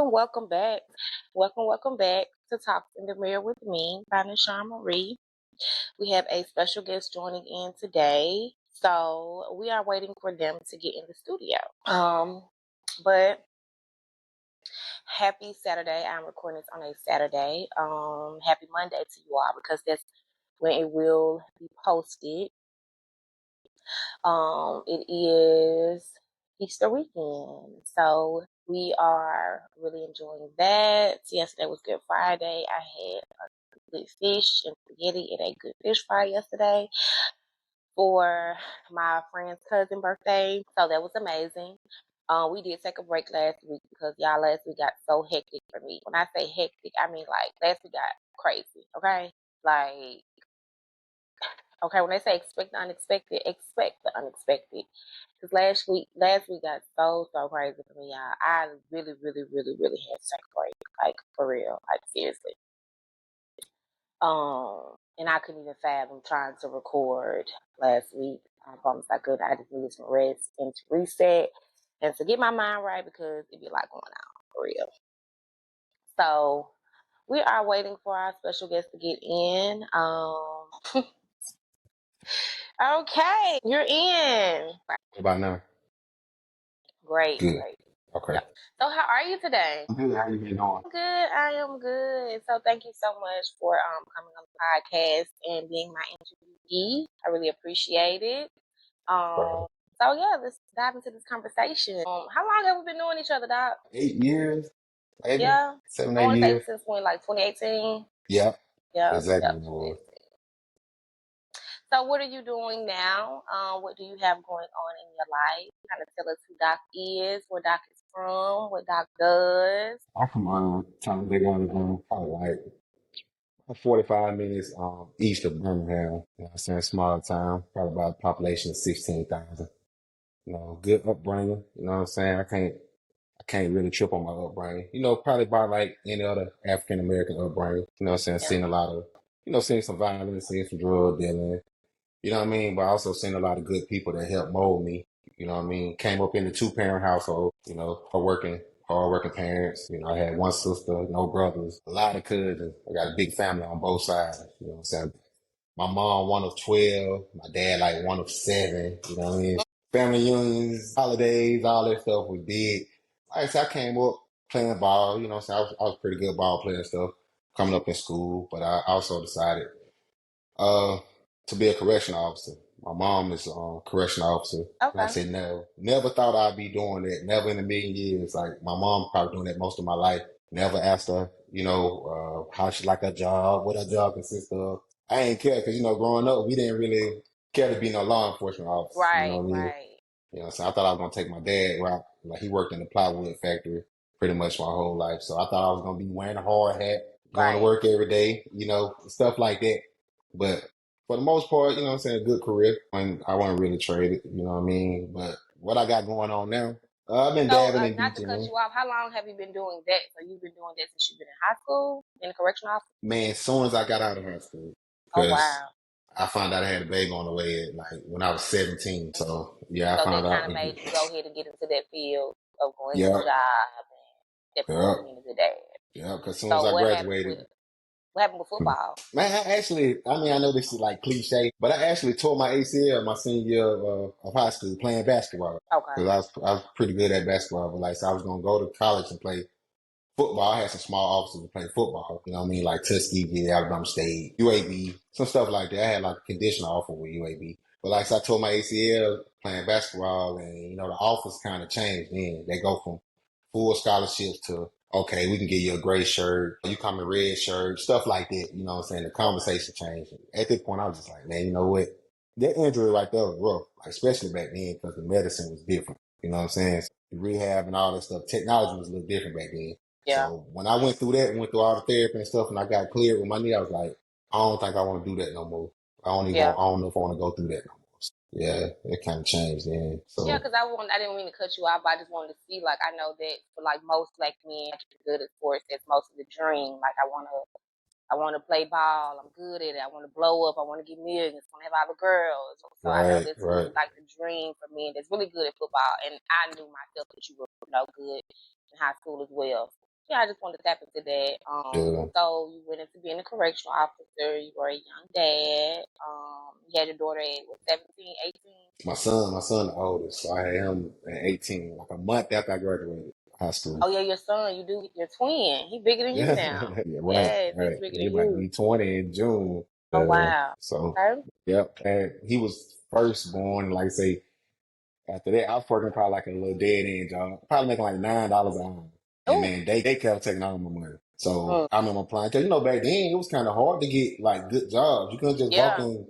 welcome back. Welcome back to Talks in the Mirror with me, by Nishan Marie. We have a special guest joining in today, so we are waiting for them to get in the studio. But happy Saturday. I'm recording this on a Saturday. Happy Monday to you all because that's when it will be posted. It is Easter weekend, so we are really enjoying that. Yesterday was Good Friday. I had a good fish and spaghetti at a good fish fry yesterday for my friend's cousin's birthday, so that was amazing. We did take a break last week because y'all last week got so hectic for me. When I say hectic, I mean like last week got crazy. Okay, like okay, when they say expect the unexpected, expect the unexpected. Because last week got so crazy for me, y'all. I really had to take a break, like for real, like seriously. And I couldn't even fathom trying to record last week. I promised I could. I just needed some rest and to reset and to get my mind right because it'd be a lot going on for real. So we are waiting for our special guest to get in. Okay, you're in. What about now? Great. Good. Okay. So how are you today? I'm good. How you been doing? Good. I am good. So thank you so much for coming on the podcast and being my interviewee. I really appreciate it. Right. So yeah, let's dive into this conversation. How long have we been knowing each other, Doc? 8 years, maybe Yeah. 7, I eight want to say years. since when, like 2018? Yep. Yep, Exactly yep, what it was. 2018. So what are you doing now? What do you have going on in your life? Kind of tell us who Doc is, where Doc is from, what Doc does. I'm from Talladega, Alabama, probably like 45 minutes east of Birmingham. You know what I'm saying? Small town, probably about a population of 16,000. You know, good upbringing. You know what I'm saying? I can't really trip on my upbringing. You know, probably about like any other African American upbringing. You know what I'm saying? Yeah. Seen a lot of, seen some violence, seen some drug dealing. You know what I mean? But I also seen a lot of good people that helped mold me. You know what I mean? Came up in a 2-parent household, hard working parents. You know, I had one sister, no brothers, a lot of cousins. I got a big family on both sides. You know what I'm saying? My mom, one of 12. My dad, like one of 7. You know what I mean? Family unions, holidays, all that stuff was big. Like I said, I came up playing ball. You know what I'm saying? I was pretty good ball player and stuff coming up in school. But I also decided uh, to be a correctional officer. My mom is a correctional officer. And I Okay. said, no, never thought I'd be doing that. Never in a million years. Like my mom probably doing that most of my life. Never asked her, how she like her job, what her job consists of. I ain't care because, growing up, we didn't really care to be no law enforcement officer. You know Right, what I mean? right, So I thought I was going to take my dad route. Like he worked in the plywood factory pretty much my whole life. So I thought I was going to be wearing a hard hat, going to right. work every day, stuff like that. But for the most part, you know what I'm saying, a good career. And I wasn't really traded, you know what I mean? But what I got going on now, I've been So, dabbling in not to cut DJing. you off, how long have you been doing that? So, you've been doing that since you've been in high school, in the correctional office? Man, as soon as I got out of high school, Oh, because wow. I found out I had a baby on the way at like when I was 17. So yeah, I So, found that out. kind of made you go ahead and get into that field of going to Yeah, a job and yeah, definitely being a good dad. yeah. Because as soon as So, I graduated, what happened with football? man, I know this is like cliche, but I actually tore my ACL my senior year of high school playing basketball. Okay. Because I was pretty good at basketball, but like, so I was going to go to college and play football. I had some small offices to play football, you know what I mean? Like Tuskegee, Alabama State, UAB, some stuff like that. I had like a conditional offer with UAB. But like, so I tore my ACL playing basketball and, the offers kind of changed then. They go from full scholarships to, okay, we can give you a gray shirt, you come in red shirt, stuff like that. You know what I'm saying? The conversation changed. At that point, I was just like, man, you know what? That injury right there was rough, like, especially back then because the medicine was different. You know what I'm saying? The rehab and all that stuff, technology was a little different back then. Yeah. So when I went through that, went through all the therapy and stuff, and I got cleared with my knee, I was like, I don't think I want to do that no more. Yeah. I don't know if I want to go through that no more. So, yeah, it kind of changed then. Yeah, So because I didn't mean to cut you off. But I just wanted to see, like, I know that for like most black men, good at sports, that's most of the dream. Like, I want to play ball. I'm good at it. I want to blow up. I want to get millions. I want to have all the girls. So I know that's right. really like the dream for men that's really good at football. And I knew myself that you were, good in high school as well. yeah, I just wanted to tap into that. Yeah. So you went into being a correctional officer. You were a young dad. You had your daughter at what, 17, 18? My son the oldest, so I had him at 18, like a month after I graduated high school. Oh yeah, your son. You do your twin. He bigger than you Yeah, now. yeah, right, Yes, he's right. bigger He than about to you. be 20 in June. Oh wow. So, Okay. yep. And he was first born, like I say, after that, I was working probably like a little dead end job, probably making like $9 an hour. And Oh. man, they kept taking all my money. So Mm, I remember applying, cause back then it was kind of hard to get like good jobs. You couldn't just walk yeah. in.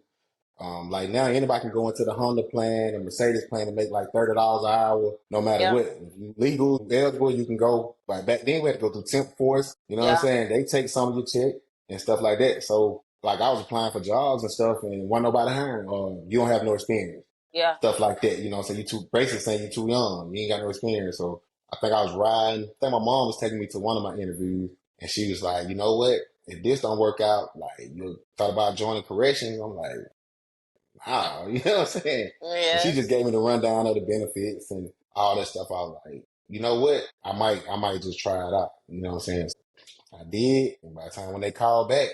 Like now, anybody can go into the Honda plan and Mercedes plan and make like $30 an hour, no matter Yeah. what. If you legal, eligible, you can go. But back then, we had to go through temp force. You know what I'm Yeah. saying? They take some of your check and stuff like that. So, like, I was applying for jobs and stuff, and wasn't nobody hiring. Or you don't have no experience, Yeah. stuff like that. You know, so you too basically saying you're too young. You ain't got no experience. So, I think I was riding. I think my mom was taking me to one of my interviews, and she was like, "You know what? If this don't work out, like you thought about joining corrections." I'm like, wow, you know what I'm saying? And she Yes. just gave me the rundown of the benefits and all that stuff. I was like, you know what? I might just try it out. You know what I'm saying? I did, and by the time when they called back,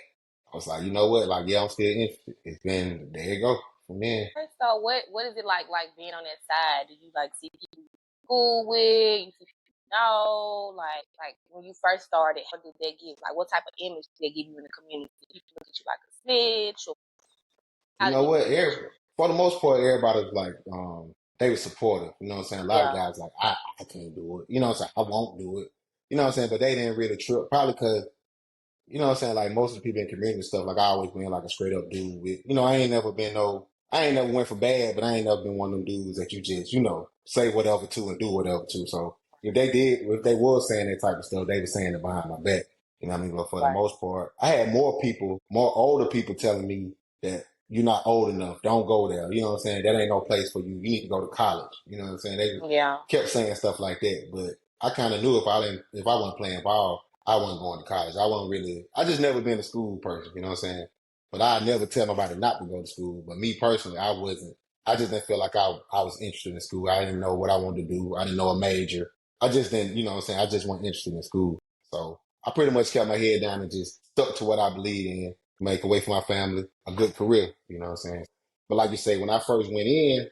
I was like, you know what? Like, yeah, I'm still interested. It's been there you go from there. Okay, so what is it like being on that side? Do you like see people you school with? You see people you know? Like when you first started, how did they give? Like what type of image did they give you in the community? Did people look at you like a snitch, or You how did know people what? look at you? For the most part, everybody was like, they were supportive. You know what I'm saying? A lot of Yeah. guys like, I can't do it. You know what I'm saying? I won't do it. You know what I'm saying? But they didn't really trip, probably because you know what I'm saying? Like most of the people in community and stuff, like I always been like a straight up dude with, I ain't never went for bad, but I ain't never been one of them dudes that you just, say whatever to and do whatever to. So if they was saying that type of stuff, they were saying it behind my back. You know what I mean? But for the Right. most part, I had more older people telling me that you're not old enough. Don't go there. You know what I'm saying? That ain't no place for you. You need to go to college. You know what I'm saying? They Yeah. kept saying stuff like that, but I kind of knew if I wasn't playing ball, I wasn't going to college. I just never been a school person, you know what I'm saying? But I never tell nobody not to go to school. But me personally, I wasn't. I just didn't feel like I was interested in school. I didn't know what I wanted to do. I didn't know a major. I just didn't, you know what I'm saying? I just wasn't interested in school. So I pretty much kept my head down and just stuck to what I believe in, make away from my family, a good career, you know what I'm saying? But like you say, when I first went in,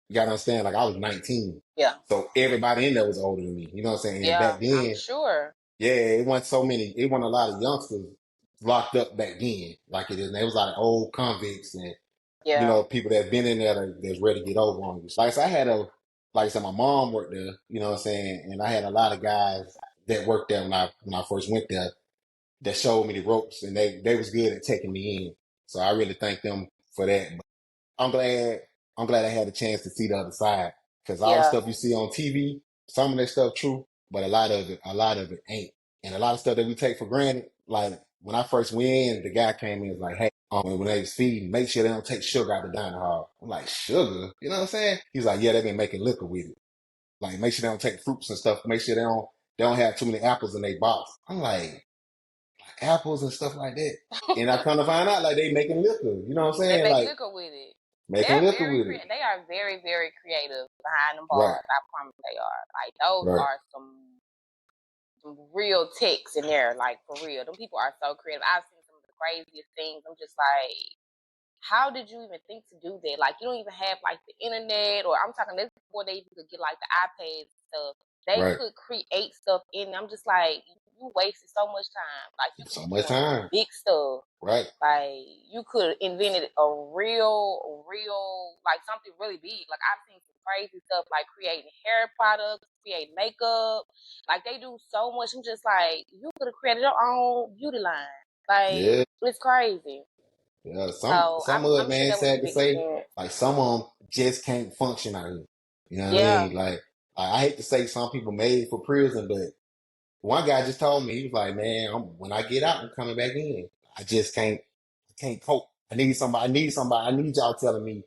you gotta understand, like I was 19. Yeah. So everybody in there was older than me. You know what I'm saying? And Yeah. back I'm then, sure. yeah, it wasn't a lot of youngsters locked up back then like it is now. It was a lot of old convicts and, Yeah. people that's been in there that's ready to get over on you. Like, so like I said, my mom worked there, you know what I'm saying? And I had a lot of guys that worked there when I first went there that showed me the ropes and they was good at taking me in. So I really thank them for that. I'm glad I had a chance to see the other side because all the Yeah. stuff you see on TV, some of that stuff true, but a lot of it ain't. And a lot of stuff that we take for granted, like when I first went in, the guy came in and was like, "Hey, when they was feeding, make sure they don't take sugar out the dining hall." I'm like, "Sugar?" You know what I'm saying? He's like, "Yeah, they've been making liquor with it. Like, make sure they don't take fruits and stuff. Make sure they don't have too many apples in their box." I'm like, apples and stuff like that. And I come to find out, like they making liquor. You know what I'm They saying? make Like liquor with it. making liquor with it. They are very, very creative behind the Right. bars. I promise they are. Like those Right. are some real ticks in there, like for real. Them people are so creative. I've seen some of the craziest things. I'm just like, how did you even think to do that? Like, you don't even have like the internet, or I'm talking this before they even could get like the iPads and stuff. They Right. could create stuff in. I'm just like, you wasted so much time. Like, you could So be much doing some time. big stuff. Right. Like, you could have invented a real, like something really big. Like, I've seen some crazy stuff, like creating hair products, creating makeup. Like, they do so much. I'm just like, you could have created your own beauty line. Like, Yeah. it's crazy. Yeah. Some So some of it, I'm sure man, that was a sad to big say, experience. like some of them just can't function out here. You know what I Yeah. mean? Like I hate to say some people made for prison, but one guy just told me, he was like, "Man, when I get out, I'm coming back in. I just can't cope. I need y'all telling me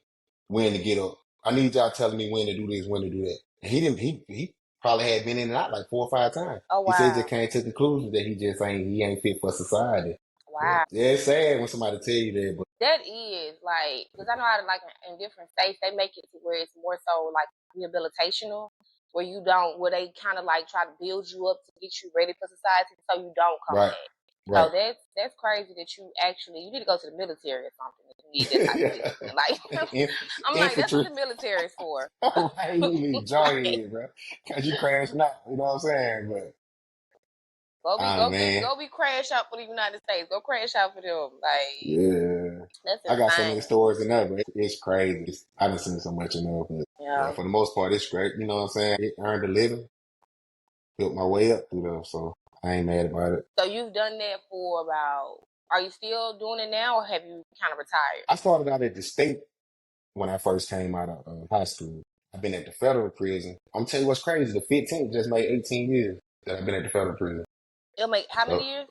when to get up. I need y'all telling me when to do this, when to do that." And he probably had been in and out like 4 or 5 times. Oh He said he wow. just came to the conclusion that he ain't fit for society. But Wow. yeah, it's sad when somebody tell you that, but That is like, because I know how to like in different states they make it to where it's more so like rehabilitational. where they kind of like try to build you up to get you ready for society so you don't come Right. back. Right. So that's crazy that you need to go to the military or something if you need that type of Yeah. discipline. Like I'm like, that's what Infantry. the military is for. Right, you need Like, joy, bro. Cause you crashing out, you know what I'm saying? But man, go be crash out for the United States. Go crash out for them. Like yeah. that's I got so many insane. stories in there, but it's crazy. I done seen so much in there, but yeah, Yeah. for the most part, it's great. You know what I'm saying? It earned a living, built my way up through there, so I ain't mad about it. So you've done that for about. Are you still doing it now, or have you kind of retired? I started out at the state when I first came out of high school. I've been at the federal prison. I'm telling you what's crazy. The 15th just made 18 years that I've been at the federal prison. It'll make how So many years?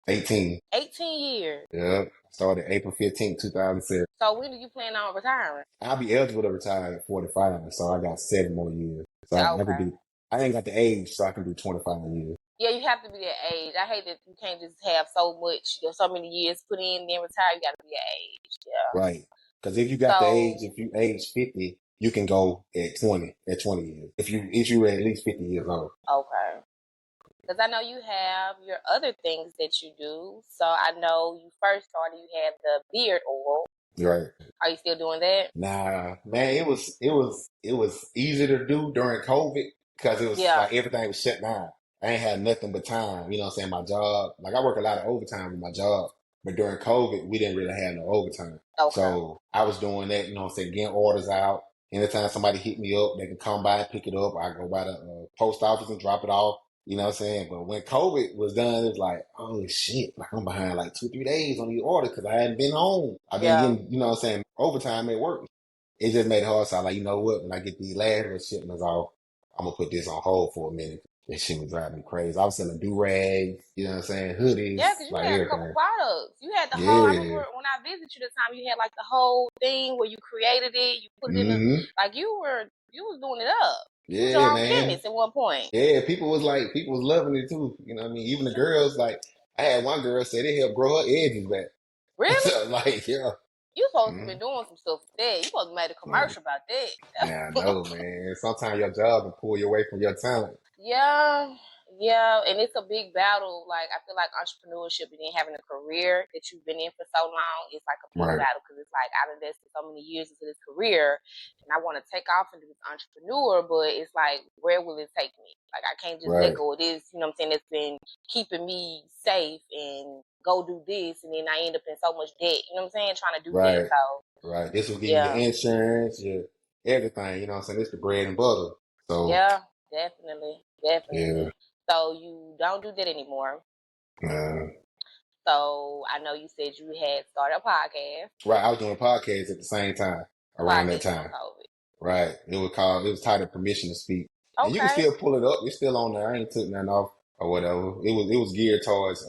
18. 18 years. Yeah. Started April 15th, 2007. So when do you plan on retiring? I'll be eligible to retire at 45, so I got 7 more years. So I could Okay. do, I ain't got the age, so I can do 25 years. Yeah, you have to be that age. I hate that you can't just have so many years put in, then retire. You got to be that age. Yeah. Right. Because if you got the age, So if you age 50, you can go at 20 years. If you at least 50 years old. okay, because I know you have your other things that you do. So I know you first started. You had the beard oil. Right. Are you still doing that? Nah, man, it was easy to do during COVID because it was Yeah. like everything was shut down. I ain't had nothing but time, you know what I'm saying? My job, like I work a lot of overtime with my job, but during COVID, we didn't really have no overtime. Okay. So I was doing that, you know what I'm saying, getting orders out. Anytime somebody hit me up, they can come by and pick it up. I go by the post office and drop it off. You know what I'm saying? But when COVID was done, it was like, oh shit, like I'm behind like 2, 3 days on the order because I hadn't been home. I've been Yeah. getting, you know what I'm saying, overtime at work. It just made it hard. So I like, you know what? When I get these last little shipments off, I'm gonna put this on hold for a minute. That shit was driving me crazy. I was selling do-rags, you know what I'm saying, hoodies, Yeah, because you like had a couple everything. products. You had the whole. I Yeah. remember when I visited you the time, you had like the whole thing where you created it. You put it in Hmm. like you was doing it up. You was your Yeah, own man. chemist at one point. Yeah, people was loving it too. You know what I mean? Even the girls, like, I had one girl say it helped grow her edges back. Really? So, like, yeah. You supposed to Mm-hmm. be doing some stuff with that. You supposed to made a commercial about Yeah, I that. know, man. Sometimes your job will pull you away from your talent. Yeah, yeah, and it's a big battle. Like I feel like entrepreneurship and then having a career that you've been in for so long is like a big Right, battle because it's like I've invested so many years into this career, and I want to take off into this entrepreneur, but it's like where will it take me? Like I can't just let right, go of this. You know what I'm saying? That's been keeping me safe and go do this, and then I end up in so much debt. You know what I'm saying? Trying to do that. right, So right. This will give you your yeah, insurance, your everything. You know what I'm saying? It's the bread and butter. So, yeah, definitely, yeah. definitely. So you don't do that anymore. Uh, So I know you said you had started a podcast. right. I was doing podcasts at the same time, The around that podcast during time. COVID. Right. It was titled Permission to Speak. And you can Okay. still pull it up. It's still on there. I ain't took nothing off or whatever. It was geared towards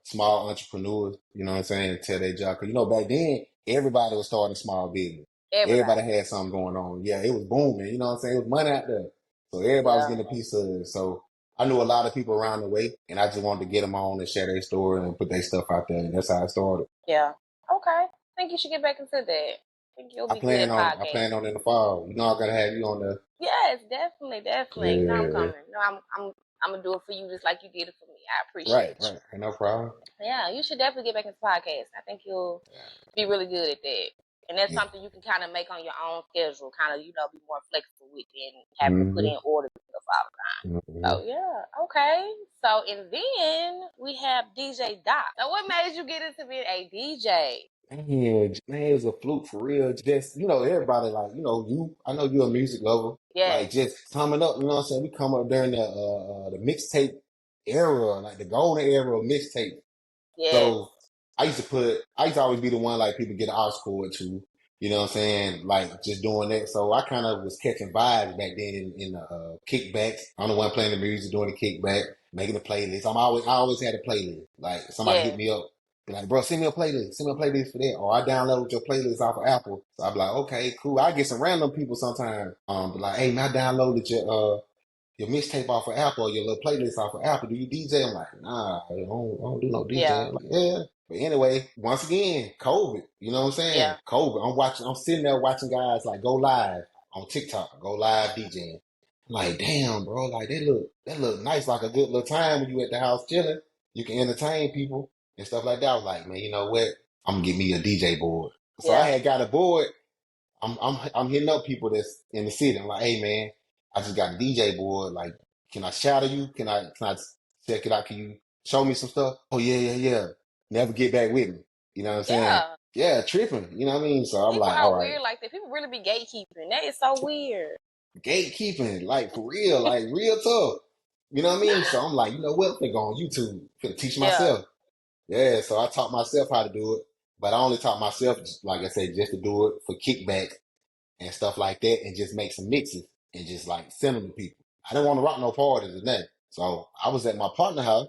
small entrepreneurs, you know what I'm saying, tell their job. Cause you know, back then everybody was starting a small business. Everybody Everybody. had something going on. Yeah, it was booming, you know what I'm saying? It was money out there. So everybody was Yeah. getting a piece of it. So I knew a lot of people around the way and I just wanted to get them on and share their story and put their stuff out there. And that's how it started. Yeah. Okay. I think you should get back into that. I think you'll be good at I plan on podcasting. in the fall. You know, I gotta have you on the, Yes, definitely, definitely. You know I'm yeah, coming. You know I'm gonna do it for you just like you did it for me. I right, appreciate you. right. Ain't no problem. Yeah, you should definitely get back into podcasting. I think you'll be really good at that. And that's Yeah. something you can kind of make on your own schedule, kind of, be more flexible with than having to put Hmm. in orders and stuff all the time. Hmm. So yeah, okay. So and then we have DJ Doc. Now, what made you get into being a DJ? Man, it was a fluke for real. Just, everybody like, I know you're a music lover. Like Yes, just coming up, you know what I'm saying? We come up during the mixtape era, like the golden era of mixtape. yes, So I used to always be the one like people get an aux cord to, you know what I'm saying? Like just doing that. So I kind of was catching vibes back then in the kickbacks. I'm the one playing the music, doing the kickback, making the playlist. I always had a playlist. Like somebody hit yes, me up, be like, bro, send me a playlist for that. Or I download your playlist off of Apple. So I'm like, okay, cool. I get some random people sometimes. Be like, hey man, I downloaded your mixtape off of Apple or your little playlist off of Apple. Do you DJ? I'm like, nah, I don't do no DJ. yeah, I'm like, yeah. But anyway, once again, COVID. You know what I'm saying? yeah, COVID. I'm sitting there watching guys like go live on TikTok, go live DJing. Like, damn, bro, like that look nice, like a good little time when you at the house chilling. You can entertain people and stuff like that. I was like, man, you know what? I'm gonna get me a DJ board. So I Yeah. had got a board. I'm hitting up people that's in the city. I'm like, hey man, I just got a DJ board. Like, can I shadow you? Can I check it out? Can you show me some stuff? Oh yeah. Never get back with me. You know what I'm saying? Yeah. Yeah, tripping. You know what I mean? So I'm People like, all are right, weird like that. People really be gatekeeping. That is so weird. gatekeeping, like for real, like real tough. You know what I mean? So I'm like, you know what? They go on YouTube, finna teach Yeah. myself. Yeah, so I taught myself how to do it, but I only taught myself, like I said, just to do it for kickback and stuff like that, and just make some mixes and just like send them to people. I didn't want to rock no parties or nothing, so I was at my partner house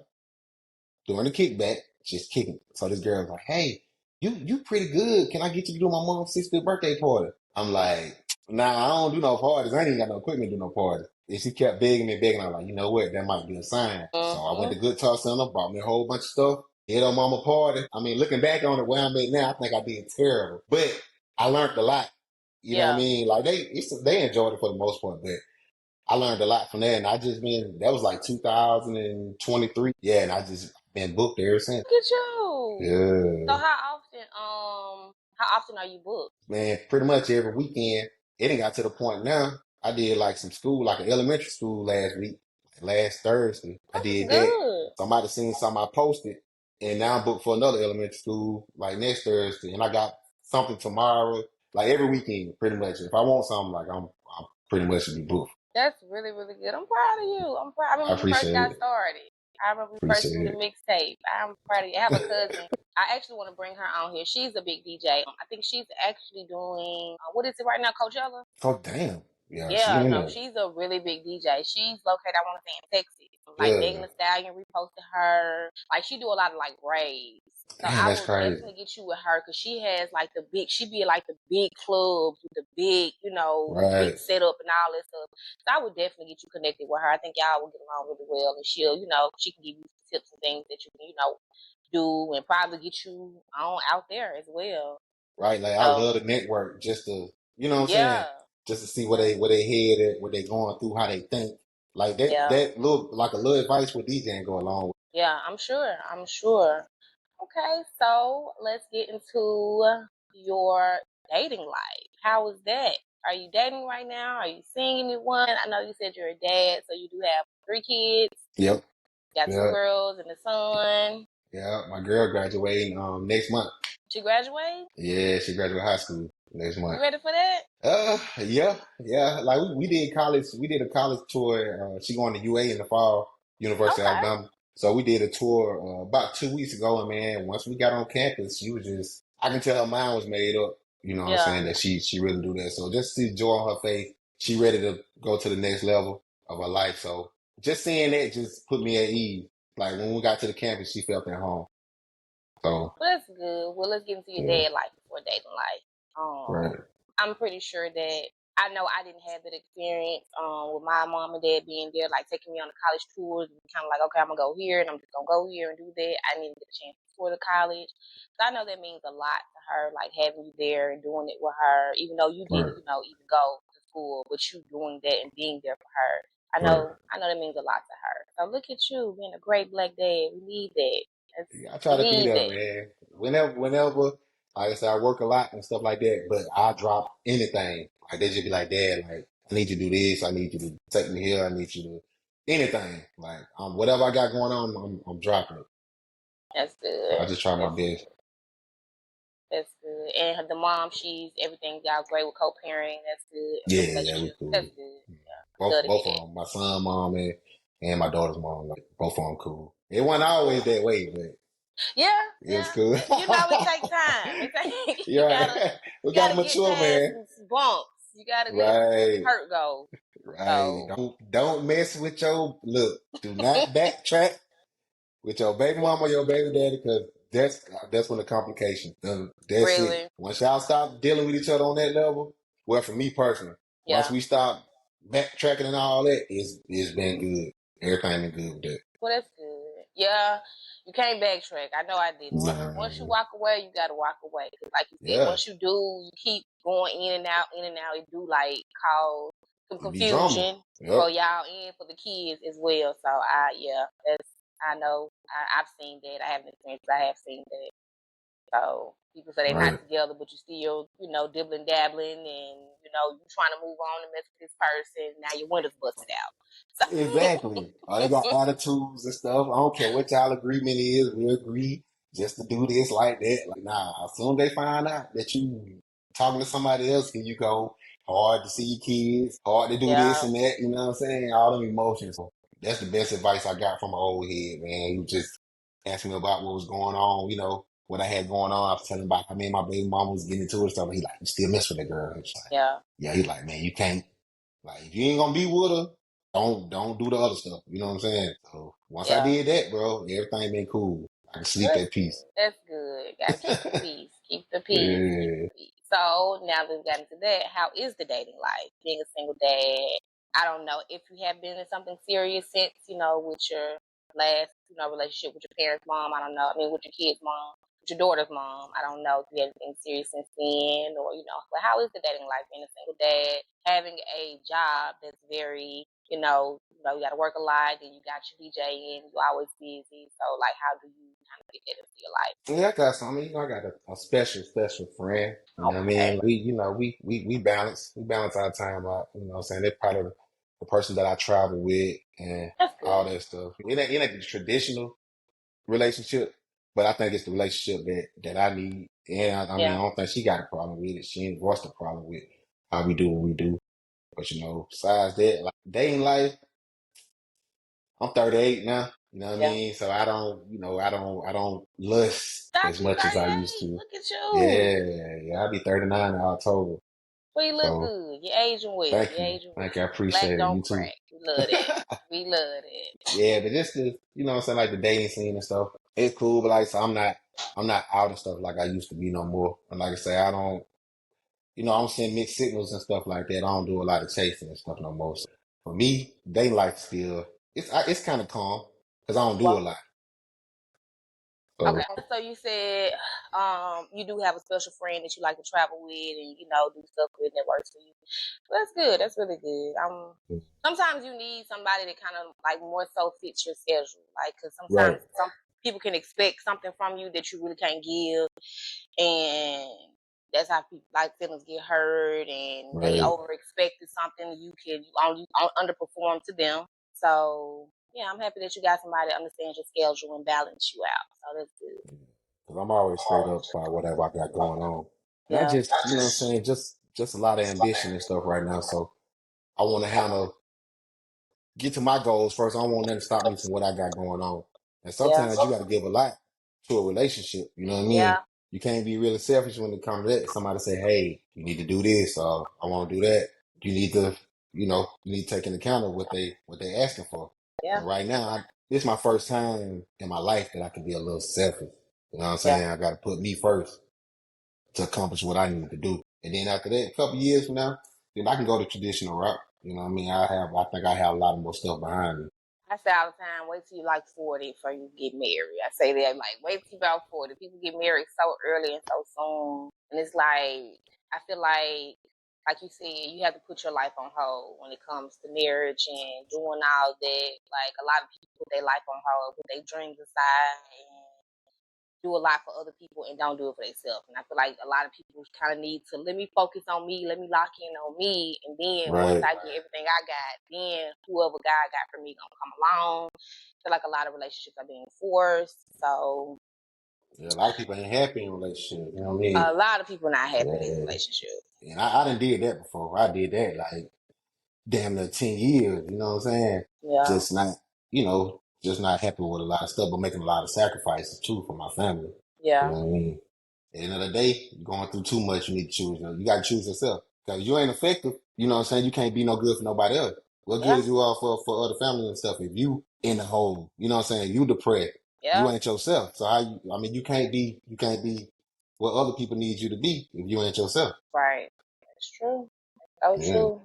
during the kickback, just kicking. So this girl was like, "Hey, you pretty good. Can I get you to do my mom's 60th birthday party?" I'm like, "Nah, I don't do no parties. I ain't even got no equipment to do no parties." And she kept begging me, begging. I'm like, "You know what? That might be a sign." So I went Mm-hmm. to Good Talk Center, bought me a whole bunch of stuff. Hit on mama party. I mean, looking back on it, where I'm at now, I think I did terrible, but I learned a lot. You know what I Yeah. mean? Like they enjoyed it for the most part, but I learned a lot from that, and I just been that was like 2023. Yeah, and I just been booked ever since. Look at you. So Yeah, how often are you booked? man, pretty much every weekend. It done got to the point now. I did like some school, like an elementary school last week, last Thursday. I That's did that. good. Somebody seen something I posted, and now I'm booked for another elementary school like next Thursday, and I got something tomorrow. Like every weekend, pretty much. If I want something, like I'm pretty much be booked. That's really, really good. I'm proud of you. I'm proud. I I remember when you first appreciate got it. started. I remember when you first Appreciate threw the it. mixtape. I'm proud of you. I have a cousin. I actually want to bring her on here. She's a big DJ. I think she's actually doing what is it right now, Coachella? Oh damn. Yeah, she Yeah, in no, there. she's a really big DJ. She's located, I want to say, in Texas. Like Megan Yeah. Thee Stallion reposted her. Like she do a lot of like raves. So Damn, I that's will crazy. definitely get you with her because she has like the big. She be at, like the big clubs with the big, big Right. setup and all that stuff. So I would definitely get you connected with her. I think y'all will get along really well, and she can give you some tips and things that you can, do and probably get you on out there as well. Right. Like I So love the network just to you know what I'm saying? yeah, Just to see where yeah, they head at, what they going through, how they think. Like yeah. that little like a little advice with DJing go along with. Yeah, I'm sure. I'm sure. Okay, so let's get into your dating life. How is that? Are you dating right now? Are you seeing anyone? I know you said you're a dad, so you do have 3 kids. Yep. Got two Yeah. girls and a son. Yeah. My girl graduating next month. She graduate? Yeah, she graduated high school next You month. ready for that? Yeah. Like we did college. We did a college tour. She going to UA in the fall, University of Okay. Alabama. So we did a tour about 2 weeks ago, and man, once we got on campus, she was just. I can tell her mind was made up. You know what I'm Yeah, saying? That she really do that. So just see joy on her face. She ready to go to the next level of her life. So just seeing that just put me at ease. Like when we got to the campus, she felt at home. So well, that's good. Well, let's get into your yeah, dad life before dating life. right, I'm pretty sure that I know I didn't have that experience with my mom and dad being there, like taking me on the college tours and kind of like, okay, I'm gonna go here and I'm just gonna go here and do that. I didn't even get a chance before the college, so I know that means a lot to her, like having you there and doing it with her, even though you right, didn't, even go to school, but you doing that and being there for her. right. I know that means a lot to her. So look at you being a great black dad. We need that. Yeah, I We try to be need there, that. man. Whenever, like I said, I work a lot and stuff like that, but I drop anything. Like they just be like, Dad, like I need you to do this, I need you to take me here, I need you to anything. Like whatever I got going on, I'm dropping it. That's So I good. just try my That's best. That's good. And the mom, she's everything y'all great with co-parenting. That's good. A Yeah, good yeah, we relationship. cool. That's good. Yeah, Both love to hear both of that. them, my son, mom, and my daughter's mom, like both of them cool. It wasn't always that way, but Yeah, it was yeah. cool. It takes time. It take you You're right. We you got to gotta get mature, past man. some bumps. You gotta get where the Right. hurt goes. Right. So Don't mess with your look. Do not backtrack with your baby mama or your baby daddy because that's when the complications. That's it. really, Once y'all stop dealing with each other on that level, well, for me personally, once yeah. we stop backtracking and all that, it's been good. Everything been good with that. Well, that's good. Yeah, you can't backtrack. I know I did. Once you Nah, walk away, you gotta walk away. 'Cause like you said, yeah, once you do, you keep going in and out, in and out. It do like cause some It be drama. confusion Yep. for y'all and for the kids as well. So yeah, I know I've seen that. I haven't experienced, but I have seen that. So people say they're not Right. together, but you still, dibbling, dabbling, and you trying to move on and mess with this person. Now your windows busted out. Exactly. They got attitudes and stuff. I don't care what y'all agreement is. We agree just to do this like that. Like, nah, as soon as they find out that you talking to somebody else, here you go. Hard to see your kids, hard to do this Yeah, and that, you know what I'm saying? All them emotions. So that's the best advice I got from an old head, man. He just asked me about what was going on, what I had going on. I was telling him about how me and my baby mama was getting into it and stuff. He like, you still mess with that girl. He's like, yeah, yeah, he's like, man, you can't. Like, if you ain't gonna be with her, don't do the other stuff. You know what I'm saying? So once I yeah. did that, bro, everything been cool. I can sleep That's at peace. that's good. Gotta keep the peace. Keep the peace. Keep Yeah. the peace. So now that we've gotten to that, how is the dating life? Being a single dad. I don't know if you have been in something serious since, with your last, relationship with your parents' mom. I don't know. I mean, with your kids' mom, with your daughter's mom. I don't know if you had anything serious since then, or but how is the dating life being a single dad, having a job that's very, you got to work a lot, then you got your DJing, you're always busy. So, like, how do you kind of get that into your life? Yeah, I got some. I got a special friend. You know what I Okay, mean? We balance. We balance our time out. You know what I'm saying? They're part of the person that I travel with and that's all good. that stuff. It ain't the traditional relationship, but I think it's the relationship that I need. And I mean, I Yeah, don't think she got a problem with it. She ain't voiced a problem with how we do what we do. But besides that, like dating life, I'm 38 now. You know what I yeah. mean? So I don't lust Got as you much as I used 38. to. Look at you. Yeah, I'll be 39 in October. Well, you look So good. You're aging well. thank You're you. aging Thank you. I well. Black appreciate it. don't You too. crack. We love that. We love that. Yeah, but just what I'm saying, like the dating scene and stuff, it's cool, but like, so I'm not out and stuff like I used to be no more. And like I say, I don't, I don't send mixed signals and stuff like that. I don't do a lot of chasing and stuff no more. So for me, dating life still, it's kind of calm because I don't do a Well, lot. okay. So So you said you do have a special friend that you like to travel with and do stuff with that works for you. Well, that's good. That's really good. Sometimes you need somebody that kind of like more so fits your schedule, like because right, sometimes some people can expect something from you that you really can't give, and that's how people like feelings get hurt, and they right. over expected something you underperform to them. So yeah, I'm happy that you got somebody that understands your schedule and balance you out. So that's good. Because I'm always straight up about whatever I got going on. And I Yeah, just, you know what I'm saying, just a lot of ambition and stuff right now. So I want to get to my goals first. I don't want nothing to stop me from what I got going on. And yeah, sometimes you got to give a lot to a relationship. You know what I mean? yeah, You can't be really selfish when it comes to that. Somebody say, hey, you need to do this, or I want to do that. You need to, you need to take into account of what they asking for. yeah, And right now, this is my first time in my life that I can be a little selfish. You know what I'm yeah. saying? I got to put me first to accomplish what I need to do. And then after that, a couple years from now, then I can go the traditional route. You know what I mean? I think I have a lot more stuff behind me. I say all the time, wait till you like 40 before you get married. I say that like wait till you about 40. People get married so early and so soon, and it's like I feel like you said, you have to put your life on hold when it comes to marriage and doing all that. Like a lot of people put their life on hold, put their dreams aside, and do a lot for other people and don't do it for themselves. And I feel like a lot of people kind of need to let me focus on me, let me lock in on me, and then once Right. I get everything I got, then whoever God got for me gonna come along. I feel like a lot of relationships are being forced, so Yeah, a lot of people ain't happy in relationships. You know what I mean? a lot of people not happy in these Yeah. relationships. And I done did that before. I did that like damn near 10 years. You know what I'm saying? Yeah, Just not, just not happy with a lot of stuff, but making a lot of sacrifices too for my family. You yeah, know what I mean? At the end of the day, you're going through too much. You need to choose. You got to choose yourself because you ain't effective. You know what I'm saying? You can't be no good for nobody else. What good yeah, is you all for other family and stuff if you in the hole? You know what I'm saying? You depressed. You yeah. ain't yourself. So I mean, you can't be what other people need you to be if you ain't yourself. Right. That's true. So Yeah, true.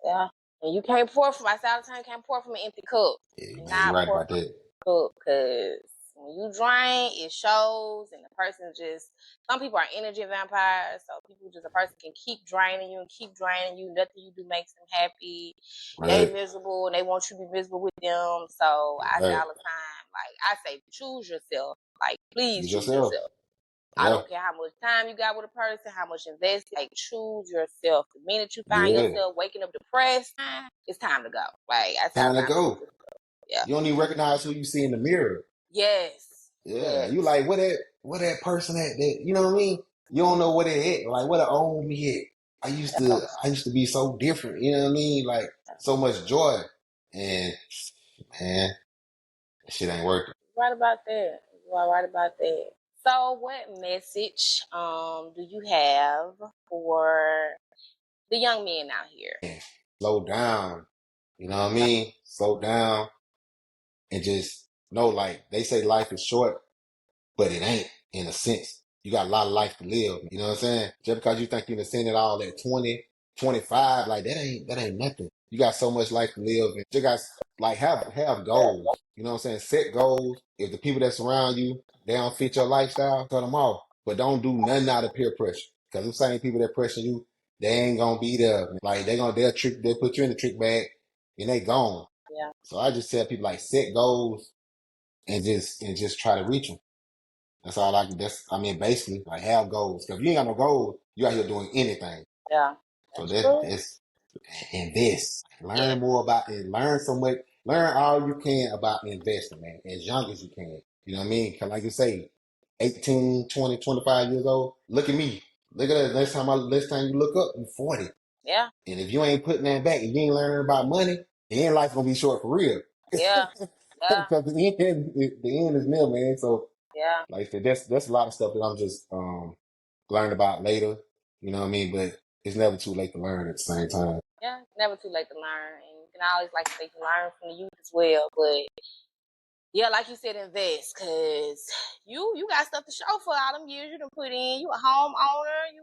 Yeah. And you can't pour from I say all the time, you can't pour from an empty cup. yeah, Do man, you're not right pour about from that. a cup because When you drain, it shows, and the person just, some people are energy vampires, so a person can keep draining you and keep draining you. Nothing you do makes them happy. They Right. miserable and they want you to be miserable with them. So I say Right. all the time, like I say, choose yourself. Like, please Use choose yourself. yourself. I Yeah. don't care how much time you got with a person, how much invest. Like, choose yourself. The minute you find Yeah. yourself waking up depressed, it's time to go. Like I say all Time the to time, choose go. yourself. Yeah. You don't even recognize who you see in the mirror. Yes. Yeah. You Yes. like where that person at that, you know what I mean? You don't know what it at. Like where the old me at. I used to be so different, you know what I mean? Like so much joy. And man, that shit ain't working. Right about that. You are right about that. So, what message do you have for the young men out here? Slow down. You know what I mean? Slow down and just know like they say life is short, but it ain't in a sense. You got a lot of life to live. You know what I'm saying? Just because you think you're gonna send it all at 20, 25, like that ain't nothing. You got so much life to live and you got like have goals. You know what I'm saying? Set goals. If the people that surround you, they don't fit your lifestyle, cut them off. But don't do nothing out of peer pressure. Because them same people that pressure you, they ain't gonna be there. Like they'll put you in the trick bag and they gone. Yeah. So I just tell people like set goals and just try to reach them. That's all I can. I mean, basically, like have goals. Because if you ain't got no goals, you out here doing anything. Yeah. So That's true. that's invest. Yeah. Learn more about it. Learn so much. Learn all you can about investing, man. As young as you can. You know what I mean? Cause like you say, 18, 20, 25 years old. Look at me. Look at that. Next time you look up, you're 40. Yeah. And if you ain't putting that back, if you ain't learning about money, then life gonna be short for real. Yeah. Yeah. Because the end is near, man. So Yeah. like I said, that's a lot of stuff that I'm just learning about later. You know what I mean? But it's never too late to learn at the same time. Yeah. It's never too late to learn. And you can always, like you say, you can learn from the youth as well. But yeah, like you said, invest, because you got stuff to show for all them years you done put in. You a homeowner. You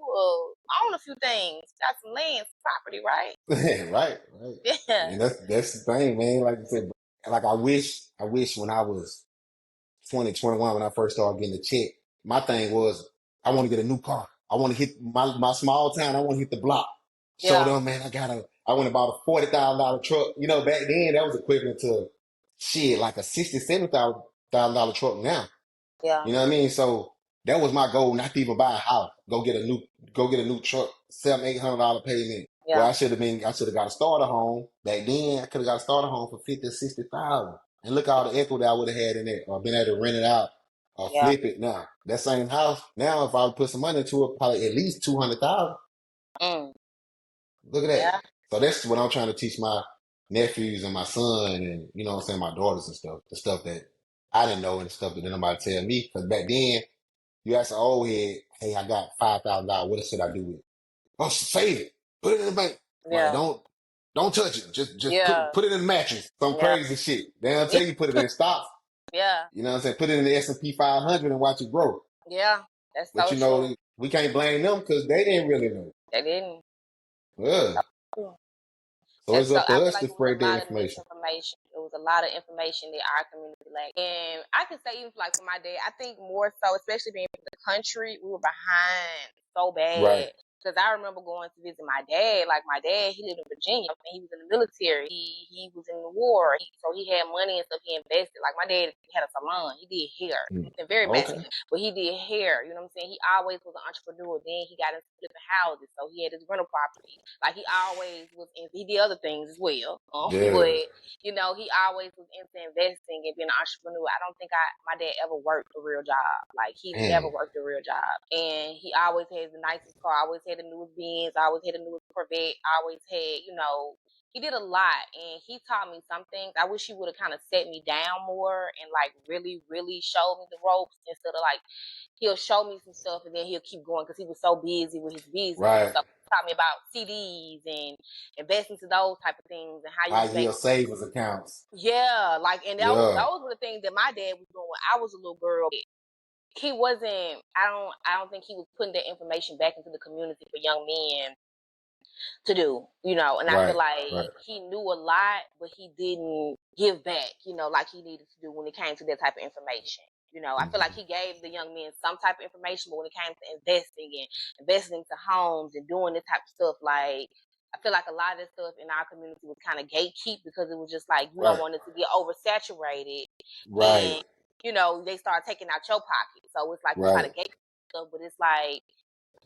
own a few things. Got some land, some property, right? Right, right. Yeah. And that's the thing, man. Like I said, like I wish when I was 20, 21, when I first started getting the check, my thing was I want to get a new car. I want to hit my small town. I want to hit the block. Show Yeah. them, man, I went and bought a $40,000 truck. You know, back then that was equivalent to shit, like a $60,000, $70,000 truck now. Yeah. You know what I mean? So that was my goal, not to even buy a house. Go get a new truck, $700, $800 payment. Well, Yeah. I should have got a starter home. Back then I could have got a starter home for 50 or 60,000. And look all the equity I would have had in it, or been able to rent it out or Yeah. flip it now. That same house, now if I would put some money into it, probably at least 200,000. Mm. Look at that. Yeah. So that's what I'm trying to teach my nephews and my son and, you know what I'm saying, my daughters and stuff. The stuff that I didn't know and the stuff that nobody tell me. Because back then, you ask an old head, hey, I got $5,000. What should I do with it? Oh, save it. Put it in the bank. Like, Yeah. don't touch it. Just Yeah. put it in the mattress. Some Yeah. crazy shit. They don't tell you put it in stocks. Yeah. You know what I'm saying? Put it in the S&P 500 and watch it grow. Yeah. That's But so you true. know, we can't blame them because they didn't really know. They didn't. Yeah. True. So That's it's so. up I to feel us like to it was a spread that lot of information. misinformation. It was a lot of information that our community lacked, and I can say even like for my dad, I think more so, especially being from the country, we were behind so Right. bad. Because I remember going to visit my dad. Like my dad, he lived in Virginia and he was in the military. He was in the war, so he had money and stuff. He invested. Like my dad had a salon. He did hair. And very Okay. basic, but he did hair. You know what I'm saying? He always was an entrepreneur. Then he got into flipping houses, so he had his rental property. Like he always was. He did other things as well, Yeah. but you know, he always was into investing and being an entrepreneur. I don't think my dad ever worked a real job. Like he never Man. worked a real job, and he always had the nicest car. Always had the newest Benz. Always had the newest Corvette. Always had, you know. He did a lot, and he taught me some things. I wish he would have kind of set me down more and like really, really showed me the ropes instead of like he'll show me some stuff and then he'll keep going because he was so busy with his business. Right. So he taught me about CDs and investing to those type of things and how you High can make. yield savings accounts. Yeah, like, and Yeah. those were the things that my dad was doing when I was a little girl. He wasn't. I don't think he was putting that information back into the community for young men to do. You know, and I feel Right. like Right. he knew a lot, but he didn't give back. You know, like he needed to do when it came to that type of information. I feel like he gave the young men some type of information, but when it came to investing into homes and doing this type of stuff, like I feel like a lot of this stuff in our community was kind of gatekeep because it was just like you don't Right. want it to get oversaturated, Right. and they start taking out your pocket. So it's like you try Right. to gatekeep stuff, but it's like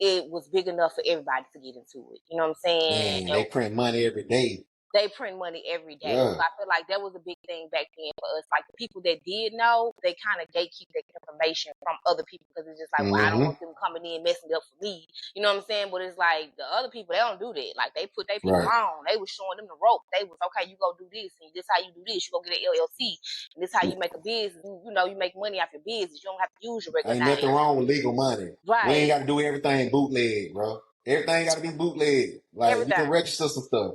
it was big enough for everybody to get into it. You know what I'm saying? Man, they And print money every day. they print money every day. Yeah. So I feel like that was a big thing back then for us. Like the people that did know, they kind of gatekeep their information from other people because it's just like, well, I don't Mm-hmm. want them coming in messing up for me. You know what I'm saying? But it's like the other people, they don't do that. Like they put their people Right. on. They was showing them the rope. They was, okay, you go do this, and this how you do this. You go get an LLC, and this how you make a business. You make money off your business. You don't have to use your regular Ain't nothing name. wrong with legal money. We ain't Right. got to do everything bootleg, bro. Everything got to be bootleg. Like, you can Everything. register some stuff.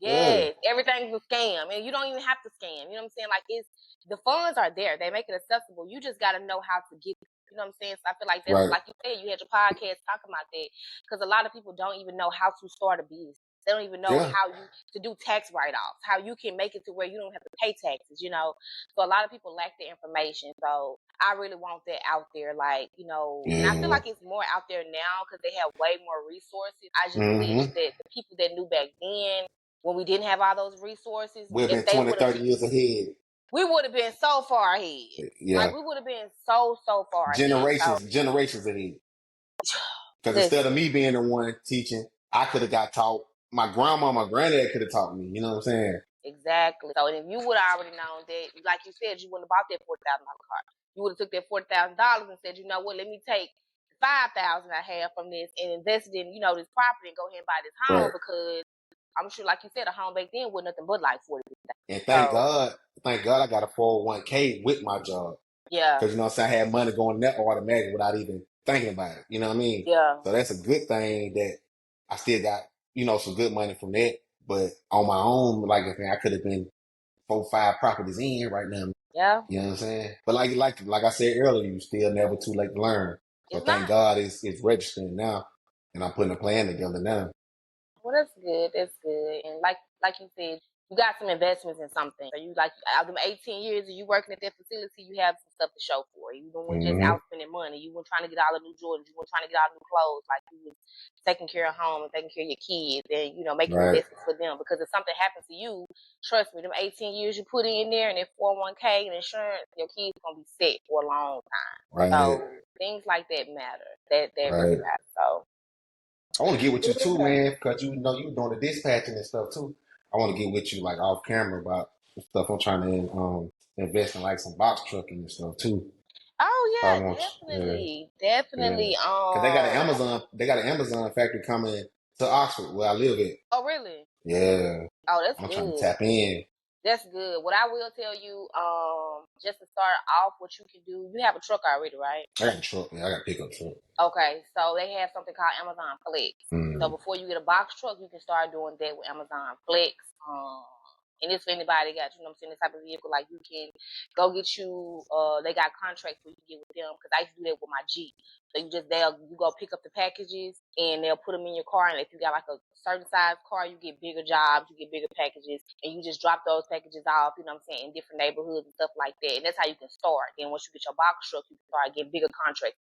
Yeah. Yes, everything's a scam, and you don't even have to scam. You know what I'm saying? Like it's the funds are there; they make it accessible. You just got to know how to get. You know what I'm saying? So I feel like that's Right. like you said. You had your podcast talking about that because a lot of people don't even know how to start a business. They don't even know Yeah. how to do tax write-offs, how you can make it to where you don't have to pay taxes. So a lot of people lack the information. So I really want that out there, like and I feel Yeah. like it's more out there now because they have way more resources. I just wish Mm-hmm. that the people that knew back then when we didn't have all those resources, We've if been they 20, would have, 30 years ahead. we would have been so far ahead. Yeah. Like we would have been so far ahead. So Generations ahead. Because instead of listen, me being the one teaching, I could have got taught. My grandma, my granddad could have taught me. You know what I'm saying? exactly. So if you would have already known that, like you said, you wouldn't have bought that $40,000 car. You would have took that $40,000 and said, you know what, let me take $5,000 I have from this and invested in this property and go ahead and buy this home Right. because I'm sure, like you said, a home back then was nothing but like 40. And So thank God I got a 401k with my job. yeah, Because, I'm saying, I had money going there automatically without even thinking about it. You know what I mean? yeah. So that's a good thing that I still got, some good money from that. But on my own, like I could have been 4, 5 properties in right now. Yeah. You know what I'm saying? But like I said earlier, you still never too late to learn. So It's thank not. God it's registering now. And I'm putting a plan together now. Well, that's good. That's good. And like you said, you got some investments in something. So you out of them 18 years of you working at that facility, you have some stuff to show for it. You weren't just Mm-hmm. out spending money. You weren't trying to get all the new Jordans. You weren't trying to get all the new clothes. Like you was taking care of home and taking care of your kids and making Right. investments for them. Because if something happens to you, trust me, them 18 years you put in there and that 401k and insurance, your kids gonna be set for a long time. Right. So things like that matter. That really Right. matters. So I want to get with you too, yeah. man, because you doing the dispatching and stuff too. I want to get with you like off camera about the stuff I'm trying to invest in, like some box trucking and stuff too. Oh So I yeah, want definitely, yeah. definitely. Cause they got an Amazon factory coming to Oxford where I live at. Oh really? Yeah, Oh, that's I'm trying to good. tap in. That's good. What I will tell you, just to start off, what you can do. You have a truck already, right? I got a truck, man. I got a pickup truck. Okay, so they have something called Amazon Flex. So Mm. before you get a box truck, you can start doing that with Amazon Flex. And it's for anybody got, what I'm saying, this type of vehicle, like you can go get you, they got contracts where you can get with them, because I used to do that with my Jeep. So you go pick up the packages and they'll put them in your car. And if you got like a certain size car, you get bigger jobs, you get bigger packages, and you just drop those packages off, you know what I'm saying, in different neighborhoods and stuff like that. And that's how you can start. Then once you get your box truck, you can start getting bigger contracts.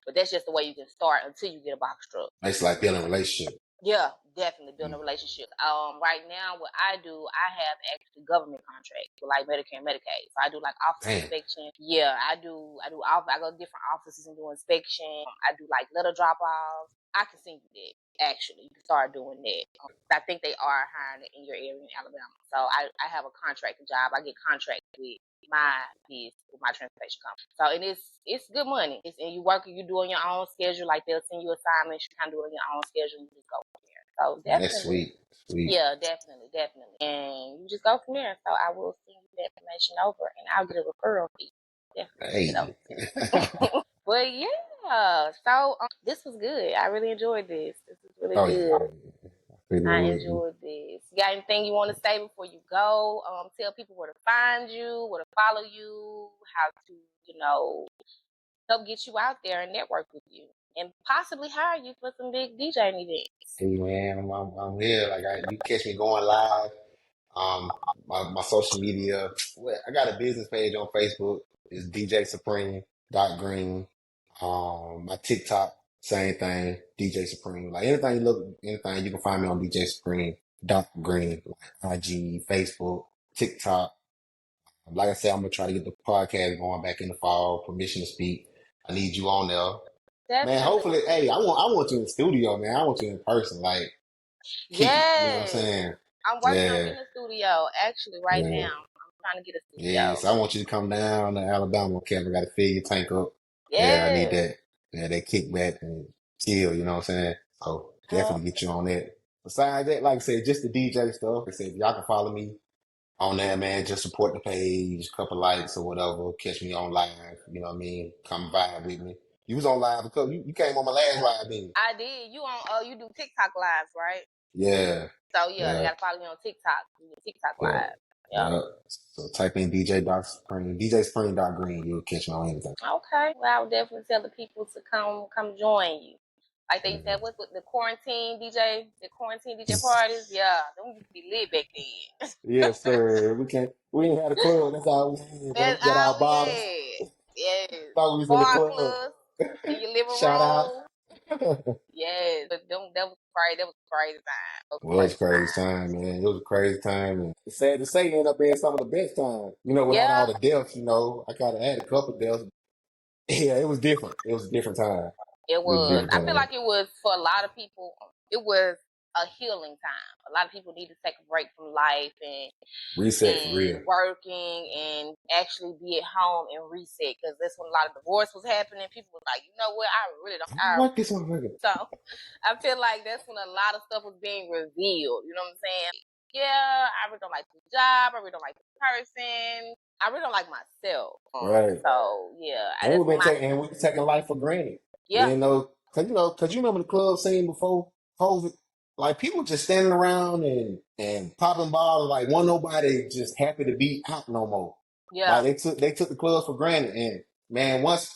But that's just the way you can start until you get a box truck. It's like building a relationship. Yeah, definitely building a relationship. Right now, what I do, I have actually government contracts for like Medicare and Medicaid. So I do like office inspection. Yeah, I do. I go to different offices and do inspection. I do like letter drop offs. I can send you that. Actually, you can start doing that. I think they are hiring in your area in Alabama. So I have a contracted job. I get contracted with my business, with my transportation company. So and it's good money. And you doing your own schedule. Like they'll send you assignments. You kind of do it on your own schedule and you just go from there. So Man, that's definitely. sweet. Yeah, definitely. And you just go from there. So I will send you that information over and I'll get a referral fee. Definitely. Hey. But yeah, so this was good. I really enjoyed this. This was really Oh good. yeah. I enjoyed this. You got anything you want to say before you go? Tell people where to find you, where to follow you, how to, help get you out there and network with you, and possibly hire you for some big DJing events. Hey man, I'm here. Like you catch me going live. My social media. I got a business page on Facebook. It's DJ Supreme. dot green. My TikTok, same thing, DJ Supreme. Like anything you can find me on DJ Supreme dot green, like IG, Facebook, TikTok. Like I said, I'm gonna try to get the podcast going back in the fall. Permission to speak. I need you on there, man. Definitely. Hopefully, hey, I want you in the studio, man. I want you in person, like kick it. You know what I'm Yes. saying? I'm working on Yeah, getting a studio actually right yeah, now. I'm trying to get a yeah. studio. So I want you to come down to Alabama, Kevin. I got to fill your tank up. Yeah, I need Yes. that. Yeah, that kickback and chill. You know what I'm saying? So Uh, definitely get you on that. Besides that, like I said, just the DJ stuff. Like I said, y'all can follow me on there, man. Just support the page, couple likes or whatever. Catch me on live. You know what I mean? Come vibe with me. You was on live because you came on my last live, didn't you? I did. You on? You do TikTok lives, right? Yeah, So yeah, they yeah, gotta follow me on TikTok. You do TikTok yeah, live. Yeah. yeah. So type in DJ Spring dot Green. You'll catch me on anything. Okay. Well, I would definitely tell the people to come join you. Like they Mhm. said, what's with the quarantine DJ parties? Yeah, them used to be lit back then. Yes, sir. We ain't had a club. That's all we had, That's though. Got our all we bottles. had. Yes. Thought we was in the Bar club. clubs in your living Shout out. room. Yes. But that was crazy. That was crazy time. That was Well, it was a crazy crazy time. time, man. It was a crazy time. And it's sad to say, it ended up being some of the best time. Without all Yeah, the deaths, I kind of had a couple deaths. Yeah, it was different. It was a different time. it It was a was. different I feel time. like it was for a lot of people. It was a healing time. A lot of people need to take a break from life Reset for and real. working and actually be at home and reset because that's when a lot of divorce was happening. People were like, you know what, I really don't. I don't like this motherfucker. So I feel like that's when a lot of stuff was being revealed. You know what I'm saying? Yeah, I really don't like this job. I really don't like this person. I really don't like myself. Right. So yeah, And that's my we were taking life for granted. We yeah, didn't know, cause you remember the club scene before COVID? Like people just standing around and popping bottles, like wasn't nobody just happy to be out no more. Like yeah, they took the clubs for granted. And man, once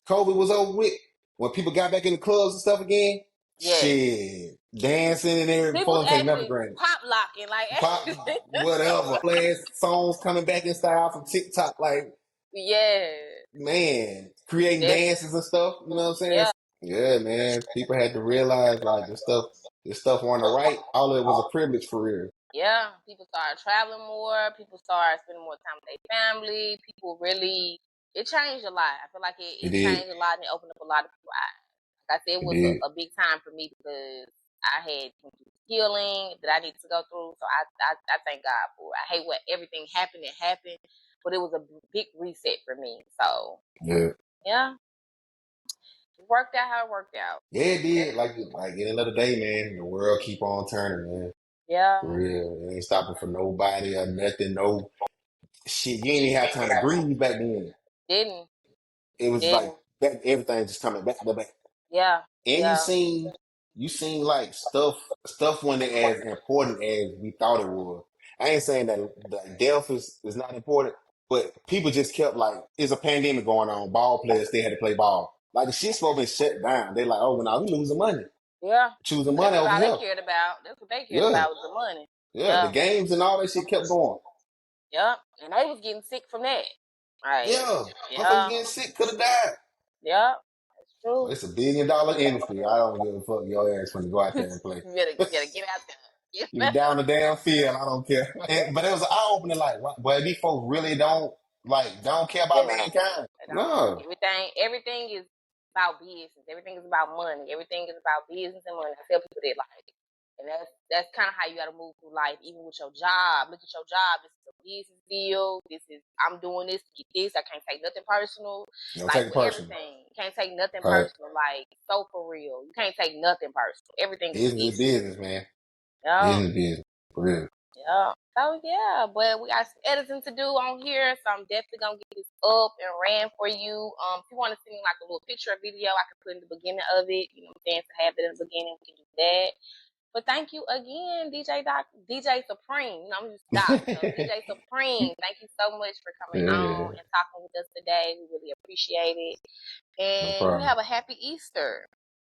COVID was over with, when people got back in the clubs and stuff again, yes. shit, dancing and everything, People was folks ain't take nothing for actually granted. pop locking, like Pop, whatever, playing songs coming back in style from TikTok, like yeah, man, creating definitely, dances and stuff. You know what I'm saying? yeah, Yeah, man. People had to realize like this stuff wasn't right. All of it was a privilege for real. yeah. People started traveling more. People started spending more time with their family. People really, it changed a lot. I feel like It it did. changed a lot and it opened up a lot of people's eyes. Like I said, it It was did. a big time for me because I had healing that I needed to go through. So I thank God for it. I hate what everything happened. It happened, but it was a big reset for me. So Yeah. yeah, it worked out how it worked out. Yeah, it did. Like in another day, man, the world keep on turning, man. Yeah, For real. It ain't stopping for nobody or nothing. No shit. You ain't even have time to breathe back then. didn't It was like didn't. everything just coming back to back. Yeah, And you yeah, seen like stuff wasn't as important as we thought it was. I ain't saying that death is not important, but people just kept like it's a pandemic going on. Ball players still had to play ball. Like the shit's supposed to be shut down. They like, oh well, now we losing money. yeah. Choosing That money was over all they here. cared about. That's what they cared Yeah. about was the money. Yeah. The Yeah, games and all that shit kept going. yeah. And they was getting sick from that. Like, Yeah. Motherfuckers yeah, getting sick could have died. yeah. That's true. It's $1 billion industry. I don't give a fuck your ass when you go out there and play. You better get out there. You down the damn field, I don't care. But it was an eye opener, like, boy, these folks really don't care about Yeah. mankind. No, Everything is about business. Everything is about money. Everything is about business and money. I tell people that like, and that's kind of how you got to move through life, even with your job. Look at your job. This is a business deal. I'm doing this to get this. I can't take nothing personal. you don't take Like it with personal. everything, you can't take nothing All right, personal. Like so for real, you can't take nothing personal. Everything is business is business. business, man. Yeah. Business is business, for real. Yeah. So yeah, but we got some editing to do on here, so I'm definitely gonna get this up and ran for you. If you want to send me like a little picture or video, I can put in the beginning of it. You know what I'm saying? To have it in the beginning, we can do that. But thank you again, DJ Supreme. You know, I'm just Doc. So DJ Supreme, thank you so much for coming Yeah, on and talking with us today. We really appreciate it. no And you problem. have a happy Easter.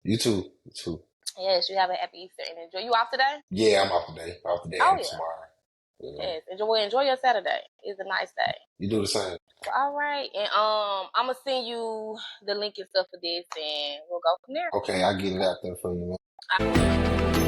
You too, you too. Yes, you have a happy Easter and enjoy. You off today? Yeah, I'm off today. Off today Oh and yeah. tomorrow. You know, Yes. Enjoy your Saturday. It's a nice day. you do the same. Well, all right. And I'm gonna send you the link and stuff for this and we'll go from there. Okay, I get it out there for you, man.